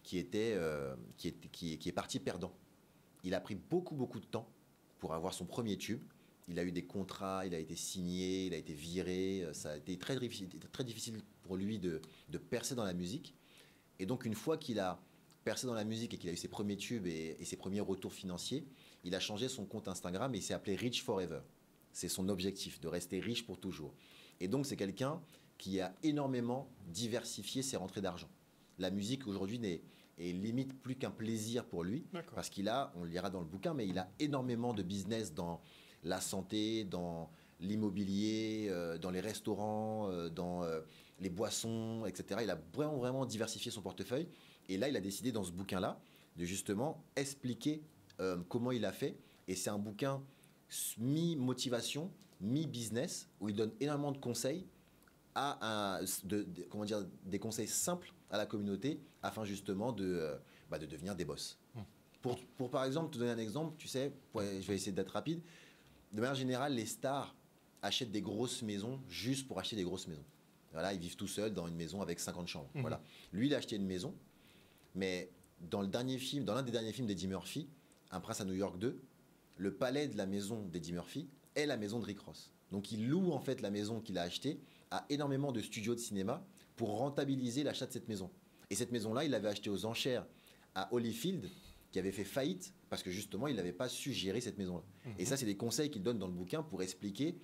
qui est parti perdant. Il a pris beaucoup de temps pour avoir son premier tube. Il a eu des contrats, il a été signé, il a été viré. Ça a été très difficile pour lui de percer dans la musique. Et donc, une fois qu'il a percé dans la musique et qu'il a eu ses premiers tubes et ses premiers retours financiers, il a changé son compte Instagram et il s'est appelé Rich Forever. C'est son objectif, de rester riche pour toujours. Et donc, c'est quelqu'un qui a énormément diversifié ses rentrées d'argent. La musique, aujourd'hui, est limite plus qu'un plaisir pour lui. Parce qu'il a, on le lira dans le bouquin, mais il a énormément de business dans la santé, dans l'immobilier, dans les restaurants, dans les boissons, etc. Il a vraiment diversifié son portefeuille. Et là, il a décidé dans ce bouquin-là de justement expliquer comment il a fait. Et c'est un bouquin mi-motivation, mi-business, où il donne énormément de conseils, des conseils simples à la communauté, afin justement de devenir des boss. Pour par exemple, te donner un exemple, tu sais, je vais essayer d'être rapide. De manière générale, les stars achètent des grosses maisons juste pour acheter des grosses maisons. Voilà, ils vivent tout seuls dans une maison avec 50 chambres. Voilà. Lui, il a acheté une maison, mais dans l'un des derniers films d'Eddie Murphy, Un prince à New York 2, le palais de la maison d'Eddie Murphy est la maison de Rick Ross. Donc il loue en fait la maison qu'il a achetée à énormément de studios de cinéma pour rentabiliser l'achat de cette maison. Et cette maison-là, il l'avait achetée aux enchères à Holyfield, qui avait fait faillite parce que justement, il n'avait pas su gérer cette maison-là. Et ça, c'est des conseils qu'il donne dans le bouquin pour expliquer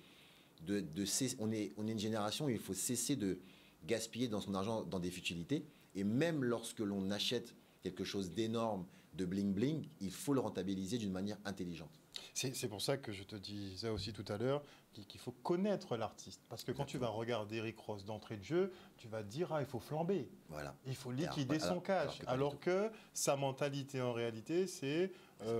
on est une génération où il faut cesser de gaspiller dans son argent dans des futilités. Et même lorsque l'on achète quelque chose d'énorme, de bling-bling, il faut le rentabiliser d'une manière intelligente. C'est pour ça que je te disais aussi tout à l'heure qu'il faut connaître l'artiste. Parce que quand tu vas regarder Rick Ross d'entrée de jeu, tu vas te dire, ah, il faut flamber. Voilà. Il faut liquider son cash. Alors que sa mentalité, en réalité, c'est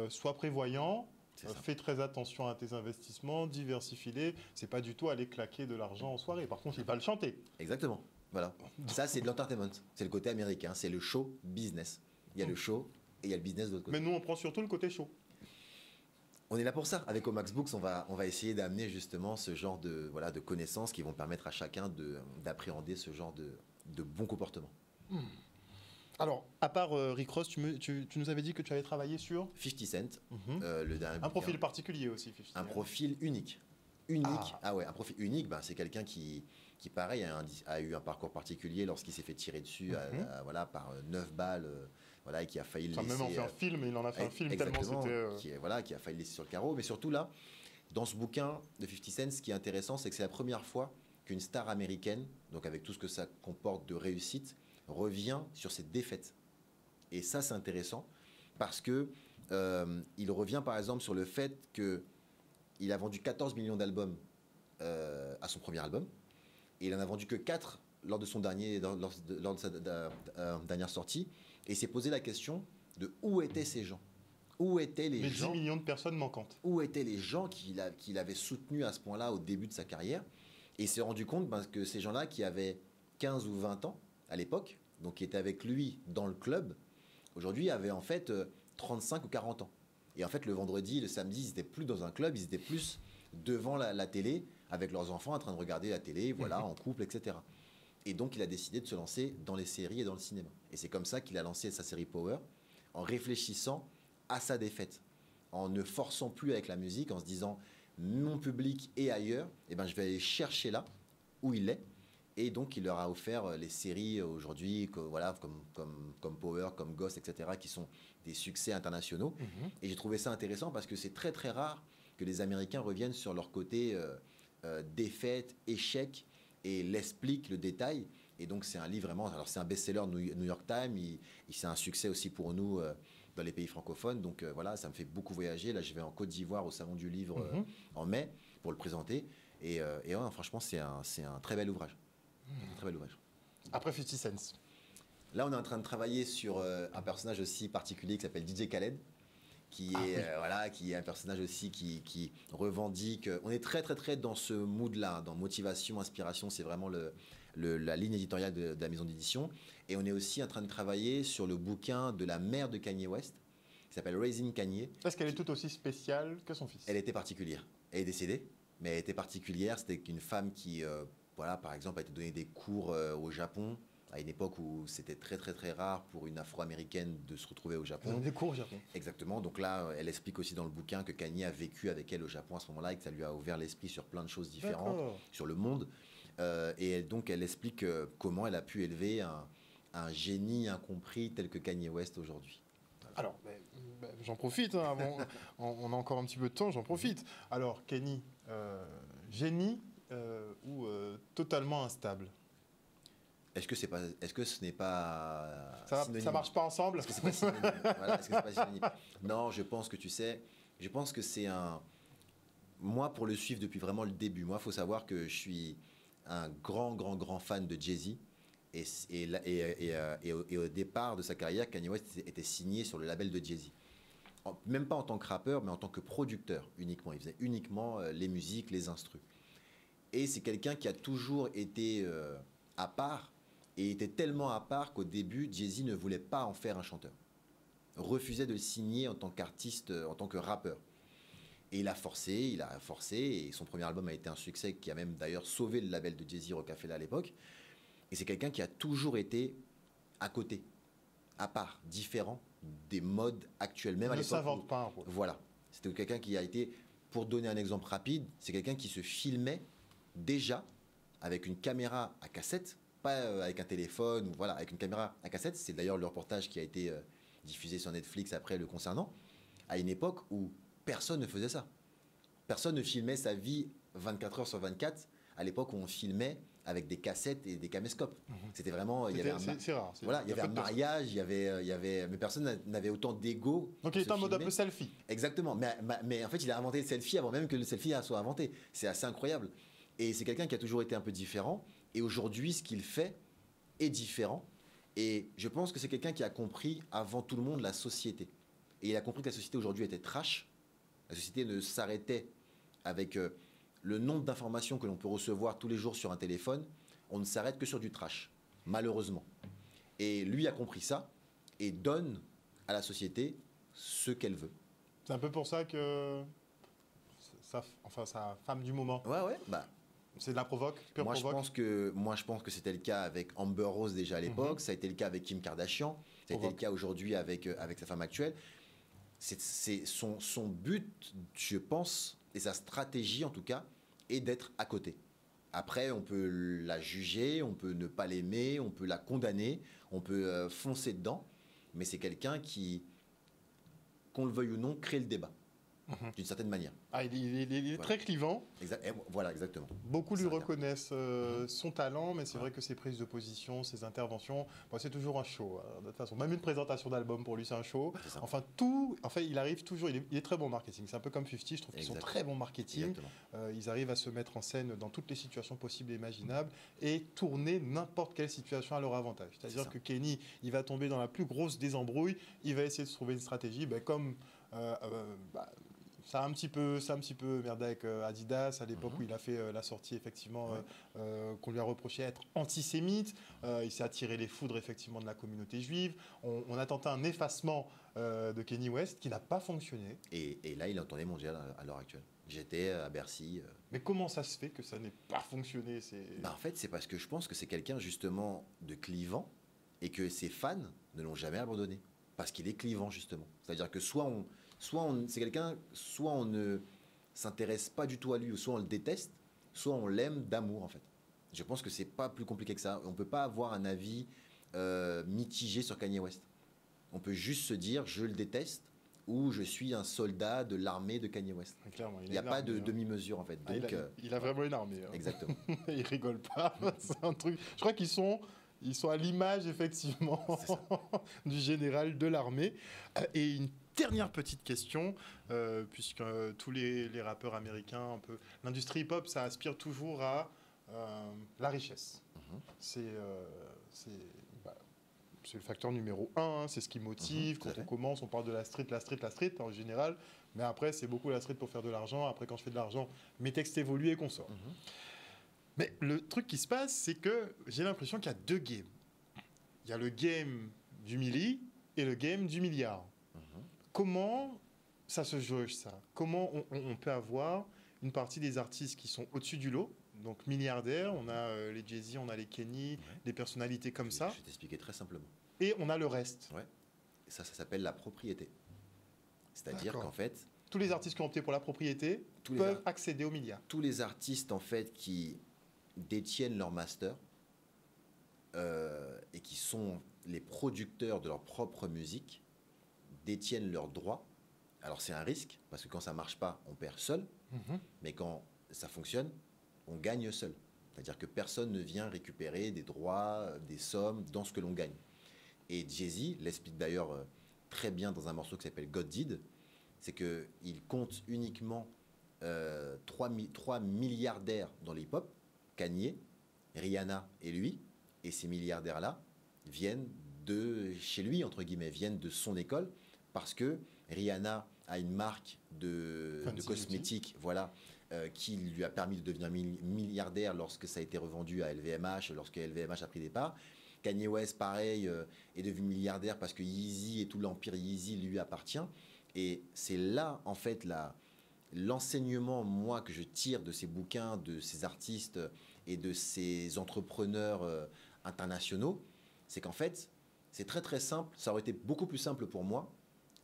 sois prévoyant, fais très attention à tes investissements, diversifie-les. C'est pas du tout aller claquer de l'argent en soirée. Par contre, il va le chanter. Exactement. Voilà. Ça, c'est de l'entertainment. C'est le côté américain. C'est le show business. Il y a le show et il y a le business de l'autre côté. Mais nous, on prend surtout le côté show. On est là pour ça. Avec Omax Books, on va essayer d'amener justement ce genre de connaissances qui vont permettre à chacun d'appréhender ce genre de bons comportements. Alors, à part Rick Ross, tu nous avais dit que tu avais travaillé sur 50 Cent, le dernier un profil particulier aussi, 50 Cent. Un profil unique. Ouais, un profil unique, c'est quelqu'un qui pareil, a eu un parcours particulier lorsqu'il s'est fait tirer dessus par 9 balles, et qui a failli le laisser... Ça a même fait un film, il en a fait un film tellement c'était... Qui a failli le laisser sur le carreau. Mais surtout là, dans ce bouquin de 50 Cent, ce qui est intéressant, c'est que c'est la première fois qu'une star américaine, donc avec tout ce que ça comporte de réussite, revient sur ses défaites. Et ça, c'est intéressant parce que il revient par exemple sur le fait qu'il a vendu 14 millions d'albums à son premier album et il en a vendu que 4 lors de sa dernière sortie. Et il s'est posé la question de où étaient ces gens. Où étaient les 10 millions de personnes manquantes. Où étaient les gens qu'il avait soutenus à ce point-là au début de sa carrière. Et il s'est rendu compte que ces gens-là qui avaient 15 ou 20 ans à l'époque, donc qui étaient avec lui dans le club, aujourd'hui avaient en fait 35 ou 40 ans. Et en fait, le vendredi, le samedi, ils n'étaient plus dans un club, ils étaient plus devant la télé avec leurs enfants en train de regarder la télé, en couple, etc. Et donc, il a décidé de se lancer dans les séries et dans le cinéma. Et c'est comme ça qu'il a lancé sa série Power, en réfléchissant à sa défaite, en ne forçant plus avec la musique, en se disant mon public est ailleurs, et je vais aller chercher là où il est. Et donc, il leur a offert les séries aujourd'hui, comme Power, comme Ghost, etc., qui sont des succès internationaux. Et j'ai trouvé ça intéressant parce que c'est très, très rare que les Américains reviennent sur leur côté défaite, échec, et l'expliquent, le détail. Et donc, c'est un livre vraiment... Alors, c'est un best-seller New York Times. C'est un succès aussi pour nous dans les pays francophones. Donc, ça me fait beaucoup voyager. Là, je vais en Côte d'Ivoire au Salon du Livre en mai pour le présenter. Et franchement, c'est un très bel ouvrage. Très bel ouvrage. Après 50 Cent. Là, on est en train de travailler sur un personnage aussi particulier qui s'appelle DJ Khaled, qui est un personnage aussi qui revendique. On est très, très, très dans ce mood-là, dans motivation, inspiration. C'est vraiment la ligne éditoriale de la maison d'édition. Et on est aussi en train de travailler sur le bouquin de la mère de Kanye West, qui s'appelle Raising Kanye. Est-ce qu'elle est tout aussi spéciale que son fils? Elle était particulière. Elle est décédée, mais elle était particulière. C'était une femme qui... par exemple, a été donné des cours au Japon, à une époque où c'était très, très, très rare pour une Afro-Américaine de se retrouver au Japon. Des cours au Japon. Exactement. Donc là, elle explique aussi dans le bouquin que Kanye a vécu avec elle au Japon à ce moment-là et que ça lui a ouvert l'esprit sur plein de choses différentes, sur le monde. Et donc, elle explique comment elle a pu élever un génie incompris tel que Kanye West aujourd'hui. Voilà. Alors, j'en profite. On a encore un petit peu de temps, j'en profite. Alors, Kenny, génie ou totalement instable? Est-ce que ce n'est pas ça marche pas ensemble? Est-ce que c'est pas synonyme? Est-ce que c'est pas synonyme? Non, je pense que c'est un... Moi, pour le suivre depuis vraiment le début, il faut savoir que je suis un grand fan de Jay-Z. Et au départ de sa carrière, Kanye West était signé sur le label de Jay-Z. Même pas en tant que rappeur, mais en tant que producteur uniquement. Il faisait uniquement les musiques, les instrus. Et c'est quelqu'un qui a toujours été à part, et était tellement à part qu'au début, Jay-Z ne voulait pas en faire un chanteur. Refusait de le signer en tant qu'artiste, en tant que rappeur. Et il a forcé, et son premier album a été un succès qui a même d'ailleurs sauvé le label de Jay-Z, Rockefeller à l'époque. Et c'est quelqu'un qui a toujours été à côté, à part, différent des modes actuels. Même à l'époque. Ne s'invente pas un rôle. Voilà. C'était quelqu'un qui a été, pour donner un exemple rapide, c'est quelqu'un qui se filmait déjà avec une caméra à cassette, pas avec un téléphone, ou voilà, avec une caméra à cassette. C'est d'ailleurs le reportage qui a été diffusé sur Netflix après le concernant, à une époque où personne ne faisait ça. Personne ne filmait sa vie 24 heures sur 24 à l'époque où on filmait avec des cassettes et des caméscopes. C'était vraiment... C'est rare. Voilà, il y avait un mariage, il y avait, mais personne n'avait autant d'ego. Donc il est en mode un peu selfie. Exactement, mais en fait, il a inventé le selfie avant même que le selfie soit inventé. C'est assez incroyable. Et c'est quelqu'un qui a toujours été un peu différent. Et aujourd'hui, ce qu'il fait est différent. Et je pense que c'est quelqu'un qui a compris avant tout le monde la société. Et il a compris que la société aujourd'hui était trash. La société ne s'arrêtait avec le nombre d'informations que l'on peut recevoir tous les jours sur un téléphone. On ne s'arrête que sur du trash, malheureusement. Et lui a compris ça et donne à la société ce qu'elle veut. C'est un peu pour ça que sa femme du moment. Ouais. C'est de la provoque, pure moi, provoque. Je pense que c'était le cas avec Amber Rose déjà à l'époque. Ça a été le cas avec Kim Kardashian. Ça a été le cas aujourd'hui avec sa femme actuelle. C'est son but, je pense, et sa stratégie en tout cas, est d'être à côté. Après, on peut la juger, on peut ne pas l'aimer, on peut la condamner, on peut foncer dedans, mais c'est quelqu'un qui, qu'on le veuille ou non, crée le débat, d'une certaine manière. Ah, il est très clivant. Voilà, exactement. Beaucoup lui reconnaissent son talent, mais c'est vrai que ses prises de position, ses interventions, c'est toujours un show. De toute façon, même une présentation d'album pour lui, c'est un show. Enfin, il arrive toujours. Il est très bon en marketing. C'est un peu comme 50, je trouve qu'ils sont très bons en marketing. Ils arrivent à se mettre en scène dans toutes les situations possibles et imaginables et tourner n'importe quelle situation à leur avantage. C'est-à-dire que Kenny, il va tomber dans la plus grosse désembrouille, il va essayer de trouver une stratégie, comme... Ça a un petit peu merdé avec Adidas à l'époque où il a fait la sortie effectivement qu'on lui a reproché être antisémite. Il s'est attiré les foudres effectivement de la communauté juive. On a tenté un effacement de Kanye West qui n'a pas fonctionné. Et là, il est en tournée mondiale à l'heure actuelle. J'étais à Bercy. Mais comment ça se fait que ça n'ait pas fonctionné en fait, c'est parce que je pense que c'est quelqu'un justement de clivant et que ses fans ne l'ont jamais abandonné. Parce qu'il est clivant justement. C'est-à-dire que c'est quelqu'un, soit on ne s'intéresse pas du tout à lui, ou soit on le déteste, soit on l'aime d'amour en fait. Je pense que c'est pas plus compliqué que ça. On peut pas avoir un avis mitigé sur Kanye West. On peut juste se dire je le déteste ou je suis un soldat de l'armée de Kanye West. Clairement, il n'y a pas de demi-mesure en fait. Donc, il a vraiment une armée. Exactement. Il rigole pas. C'est un truc. Je crois qu'ils sont à l'image effectivement du général de l'armée. Et une dernière petite question, puisque tous les rappeurs américains, l'industrie hip-hop, ça aspire toujours à la richesse. C'est le facteur numéro 1, c'est ce qui motive. Quand on commence, on parle de la street en général. Mais après, c'est beaucoup la street pour faire de l'argent. Après, quand je fais de l'argent, mes textes évoluent et qu'on sort. Mais le truc qui se passe, c'est que j'ai l'impression qu'il y a deux games. Il y a le game du milli et le game du milliard. Comment ça se jauge, ça? Comment on peut avoir une partie des artistes qui sont au-dessus du lot, donc milliardaires, on a les Jay-Z, on a les Kenny, des personnalités comme ça. Je vais t'expliquer très simplement. Et on a le reste. Ouais. Et ça s'appelle la propriété. C'est-à-dire qu'en fait... Tous les artistes qui ont opté pour la propriété peuvent accéder aux milliards. Tous les artistes, en fait, qui détiennent leur master et qui sont les producteurs de leur propre musique, détiennent leurs droits. Alors c'est un risque, parce que quand ça ne marche pas, on perd seul, mais quand ça fonctionne, on gagne seul. C'est-à-dire que personne ne vient récupérer des droits, des sommes dans ce que l'on gagne. Et Jay-Z l'explique d'ailleurs très bien dans un morceau qui s'appelle God Did, c'est qu'il compte uniquement 3 milliardaires dans le hip-hop, Kanye, Rihanna et lui, et ces milliardaires-là viennent de chez lui, entre guillemets, viennent de son école, parce que Rihanna a une marque de cosmétiques, voilà, qui lui a permis de devenir milliardaire lorsque ça a été revendu à LVMH, lorsque LVMH a pris des parts. Kanye West, pareil, est devenu milliardaire parce que Yeezy et tout l'empire Yeezy lui appartient. Et c'est là, en fait, l'enseignement, moi, que je tire de ces bouquins, de ces artistes et de ces entrepreneurs internationaux, c'est qu'en fait, c'est très, très simple. Ça aurait été beaucoup plus simple pour moi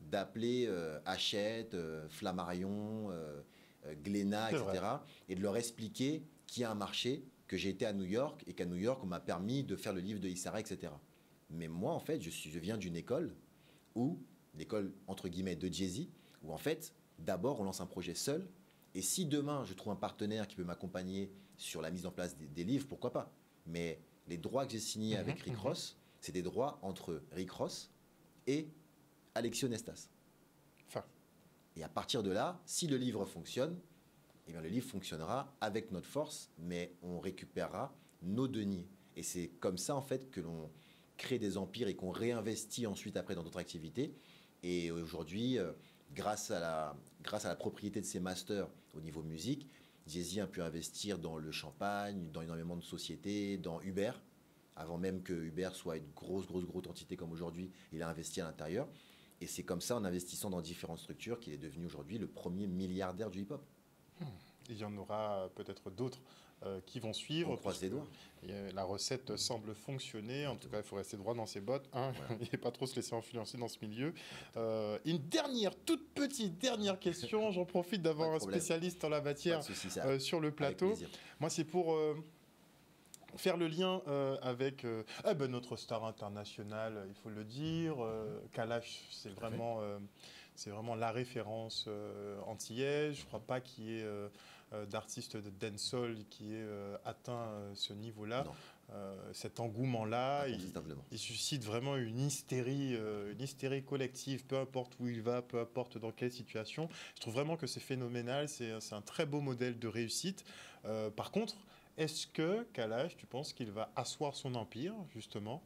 d'appeler Hachette, Flammarion, Glénat, etc., et de leur expliquer qu'il y a un marché que j'ai été à New York et qu'à New York, on m'a permis de faire le livre de Issara, etc. Mais moi, en fait, je viens d'une école où, l'école entre guillemets de Jay-Z, où en fait, d'abord, on lance un projet seul. Et si demain, je trouve un partenaire qui peut m'accompagner sur la mise en place des livres, pourquoi pas? Mais les droits que j'ai signés avec Rick Ross, c'est des droits entre Rick Ross et Alexio Nestas. Enfin. Et à partir de là, si le livre fonctionne, eh bien, le livre fonctionnera avec notre force, mais on récupérera nos deniers. Et c'est comme ça, en fait, que l'on crée des empires et qu'on réinvestit ensuite après dans d'autres activités. Et aujourd'hui, grâce à la propriété de ces masters au niveau musique, Jay-Z a pu investir dans le champagne, dans énormément de sociétés, dans Uber. Avant même que Uber soit une grosse entité comme aujourd'hui, il a investi à l'intérieur. Et c'est comme ça, en investissant dans différentes structures, qu'il est devenu aujourd'hui le premier milliardaire du hip-hop. Il y en aura peut-être d'autres qui vont suivre. On croise les doigts. La recette semble fonctionner. En tout cas, il faut rester droit dans ses bottes. Hein, ouais. Et pas trop se laisser influencer dans ce milieu. Une toute petite dernière question. J'en profite d'avoir un spécialiste en la matière sur le plateau. Moi, c'est pour faire le lien avec notre star internationale, il faut le dire. Kalash, c'est vraiment la référence antillaise. Je ne crois pas qu'il y ait d'artistes de dancehall qui ait atteint ce niveau-là. Cet engouement-là, il suscite vraiment une hystérie collective, peu importe où il va, peu importe dans quelle situation. Je trouve vraiment que c'est phénoménal, c'est un très beau modèle de réussite. Par contre, est-ce que Kalash, tu penses qu'il va asseoir son empire, justement,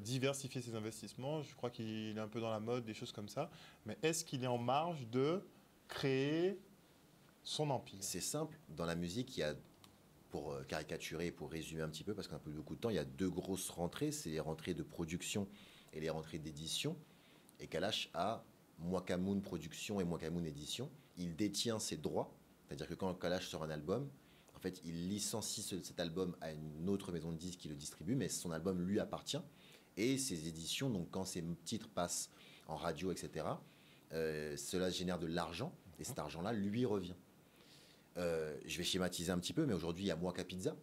diversifier ses investissements? Je crois qu'il est un peu dans la mode, des choses comme ça. Mais est-ce qu'il est en marge de créer son empire? C'est simple. Dans la musique, il y a, pour caricaturer, pour résumer un petit peu, parce qu'on a peu beaucoup de temps, il y a deux grosses rentrées. C'est les rentrées de production et les rentrées d'édition. Et Kalash a Mwakamoon Production et Mwakamoon Édition. Il détient ses droits. C'est-à-dire que quand Kalash sort un album, en fait, il licencie cet album à une autre maison de disques qui le distribue, mais son album lui appartient. Et ses éditions, donc quand ces titres passent en radio, etc., cela génère de l'argent, et cet argent-là lui revient. Je vais schématiser un petit peu, mais aujourd'hui, il y a Mwaka Pizza,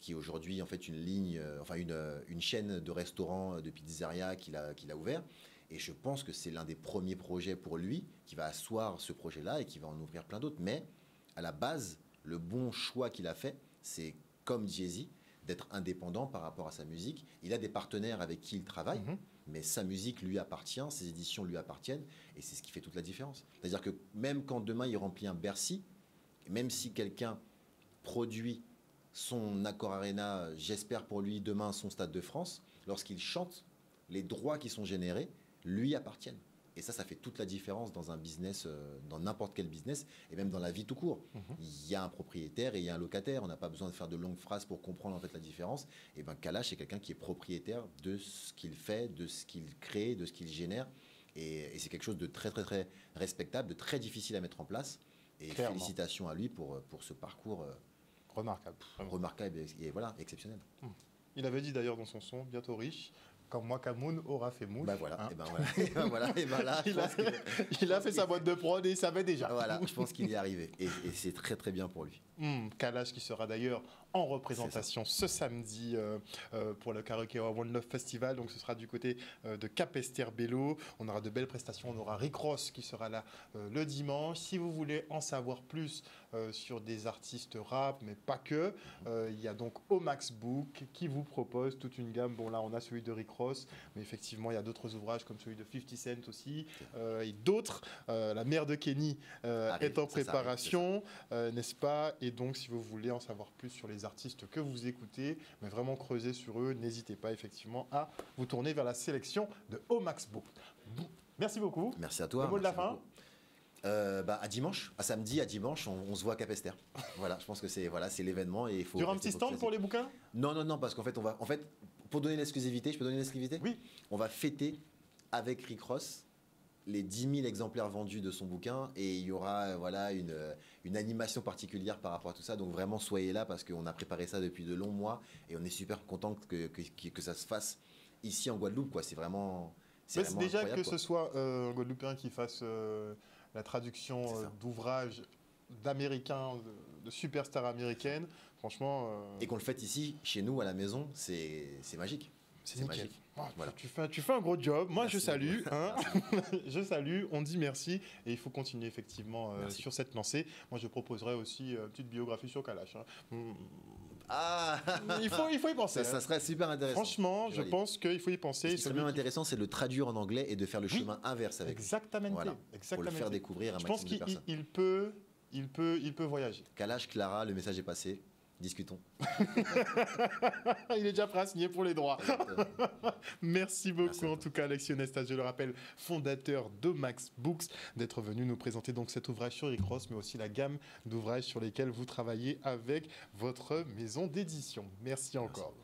qui est aujourd'hui en fait une chaîne de restaurants, de pizzeria qu'il a ouvert. Et je pense que c'est l'un des premiers projets pour lui, qui va asseoir ce projet-là et qui va en ouvrir plein d'autres. Mais à la base, le bon choix qu'il a fait, c'est comme Jay-Z, d'être indépendant par rapport à sa musique. Il a des partenaires avec qui il travaille, mais sa musique lui appartient, ses éditions lui appartiennent, et c'est ce qui fait toute la différence. C'est-à-dire que même quand demain il remplit un Bercy, même si quelqu'un produit son Accor Arena, j'espère pour lui demain son Stade de France, lorsqu'il chante, les droits qui sont générés lui appartiennent. Et ça fait toute la différence dans un business, dans n'importe quel business, et même dans la vie tout court. Il y a un propriétaire et il y a un locataire. On n'a pas besoin de faire de longues phrases pour comprendre en fait la différence. Et bien Kalash, c'est quelqu'un qui est propriétaire de ce qu'il fait, de ce qu'il crée, de ce qu'il génère. Et c'est quelque chose de très, très, très respectable, de très difficile à mettre en place. Et clairement, félicitations à lui pour ce parcours remarquable et voilà, exceptionnel. Il avait dit d'ailleurs dans son son, bientôt riche, quand Mwakamoon aura fait mouche. Ben voilà, hein. Et ben là, il a fait sa boîte de prod et il savait déjà. Voilà, je pense qu'il y est arrivé. Et c'est très très bien pour lui. Kalash qui sera d'ailleurs en représentation ce samedi pour le Karaoke One Love Festival. Donc ce sera du côté de Capesterre-Belle-Eau. On aura de belles prestations. On aura Rick Ross qui sera là le dimanche. Si vous voulez en savoir plus sur des artistes rap, mais pas que, il y a donc Omax Book qui vous propose toute une gamme. Bon là on a celui de Rick Ross, mais effectivement il y a d'autres ouvrages comme celui de 50 Cent aussi et d'autres. La mère de Kenny est en préparation, n'est-ce pas? Et donc si vous voulez en savoir plus sur les artistes que vous écoutez, mais vraiment creuser sur eux, n'hésitez pas effectivement à vous tourner vers la sélection de Omax Book. Merci beaucoup. Merci à toi. Le mot de la fin. À dimanche, à samedi, à dimanche, on se voit à Capesterre. Voilà, je pense que c'est l'événement et il faut. Tu auras un petit stand pour les bouquins? Non, parce qu'en fait, pour donner l'exclusivité, je peux donner l'exclusivité? Oui. On va fêter avec Rick Ross les 10 000 exemplaires vendus de son bouquin et il y aura une animation particulière par rapport à tout ça. Donc vraiment, soyez là parce qu'on a préparé ça depuis de longs mois et on est super content que ça se fasse ici en Guadeloupe, quoi. C'est vraiment. C'est déjà que ce soit un Guadeloupéen qui fasse la traduction d'ouvrages d'Américains, de superstars américaines. Franchement. Et qu'on le fait ici, chez nous, à la maison, c'est magique. C'est magique. Voilà. Tu fais un gros job. Moi, Merci je salue. Hein. Merci. Je salue. On dit merci. Et il faut continuer effectivement sur cette lancée. Moi, je proposerais aussi une petite biographie sur Kalash. Hein. Ah Il faut y penser. Ça serait super intéressant. Franchement, je pense qu'il faut y penser. Ce qui serait même intéressant, c'est de le traduire en anglais et de faire le chemin inverse avec Exactement. lui. Voilà. Exactement. Pour le faire découvrir à un maximum de personnes. Je pense qu'il peut voyager. Kalash, Clara, le message est passé. Discutons. Il est déjà prêt à signer pour les droits. Merci beaucoup en tout cas Alexis Onestas, je le rappelle, fondateur d'Omax Books, d'être venu nous présenter donc cet ouvrage sur Rick Ross, mais aussi la gamme d'ouvrages sur lesquels vous travaillez avec votre maison d'édition. Merci encore.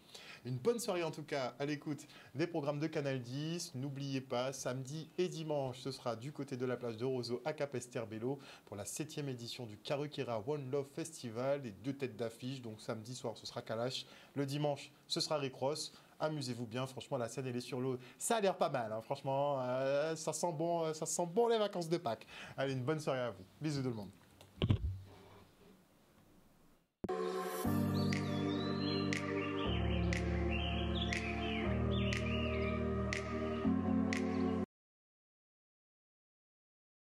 Une bonne soirée en tout cas à l'écoute des programmes de Canal 10. N'oubliez pas, samedi et dimanche, ce sera du côté de la plage de Roseau à Capesterre-Belle-Eau pour la 7e édition du Karukera One Love Festival. Les 2 têtes d'affiche, donc samedi soir ce sera Kalash, le dimanche ce sera Rick Ross. Amusez-vous bien, franchement la scène elle est sur l'eau, ça a l'air pas mal, hein. Franchement ça sent bon les vacances de Pâques. Allez, une bonne soirée à vous, bisous tout le monde.